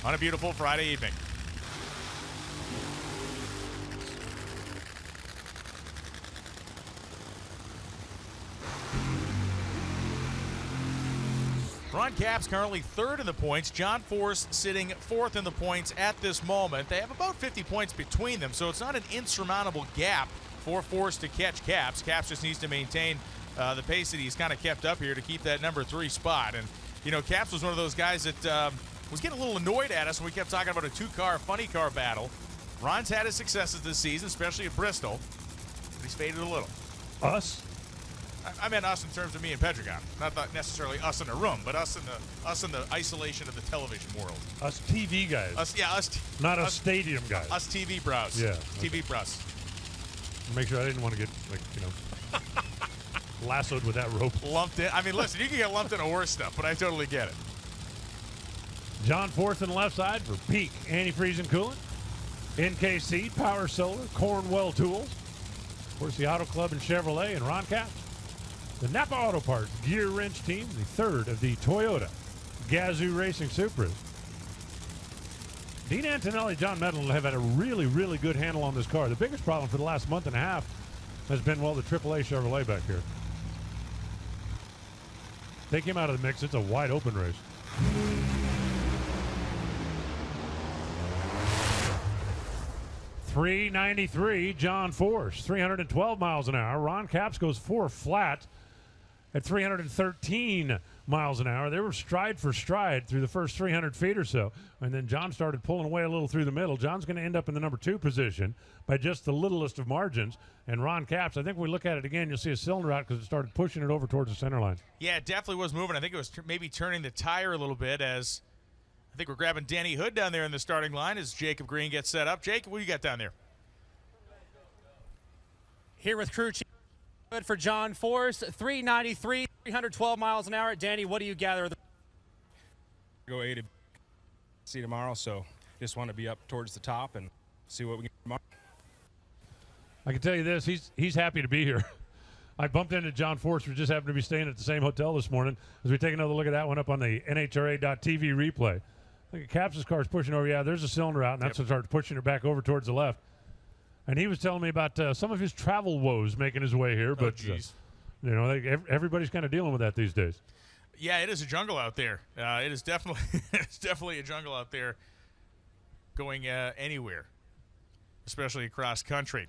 on a beautiful Friday evening. Ron Capps currently third in the points. John Force sitting fourth in the points at this moment. They have about 50 points between them, so it's not an insurmountable gap for Force to catch Capps. Capps just needs to maintain the pace that he's kind of kept up here to keep that number 3 spot. And, you know, Capps was one of those guys that was getting a little annoyed at us when we kept talking about a two-car, funny car battle. Ron's had his successes this season, especially at Bristol, but he's faded a little. Us? I meant us in terms of me and Pedregon, not necessarily us in a room, but us in the isolation of the television world. Us TV guys. Not us stadium guys. Us TV bros. Yeah. TV bros. Make sure I didn't want to get, like, you know, lassoed with that rope. Lumped in. I mean, listen, you can get lumped into worse stuff, but I totally get it. John Forth on the left side for Peak Antifreeze and Coolant, NKC, Power Solar, Cornwell Tools, of course the Auto Club and Chevrolet, and Ron Capps. The Napa Auto Parts Gear Wrench Team, the third of the Toyota Gazoo Racing Supras. Dean Antonelli, John Medlin have had a really, really good handle on this car. The biggest problem for the last month and a half has been, well, the AAA Chevrolet back here. Take him out of the mix. It's a wide open race. .393, John Force, 312 miles an hour. Ron Capps goes 4 flat at 313 miles an hour. They were stride for stride through the first 300 feet or so, and then John started pulling away a little through the middle. John's going to end up in the number 2 position by just the littlest of margins, and Ron Capps, I think when we look at it again, you'll see a cylinder out because it started pushing it over towards the center line. Yeah, it definitely was moving. I think it was maybe turning the tire a little bit as I think we're grabbing Danny Hood down there in the starting line as Jacob Green gets set up. Jake, what do you got down there? Here with crew chief Hood for John Force, 393, 312 miles an hour. Danny, what do you gather? Go A to C tomorrow, so just want to be up towards the top and see what we can do tomorrow. I can tell you this, he's happy to be here. I bumped into John Force. We just happened to be staying at the same hotel this morning as we take another look at that one up on the NHRA.TV replay. Look at Capps' car's pushing over. Yeah, there's a cylinder out, and that's what starts pushing it back over towards the left. And he was telling me about some of his travel woes making his way here. But, you know, everybody's kind of dealing with that these days. Yeah, it is a jungle out there. It is definitely a jungle out there going anywhere, especially across country.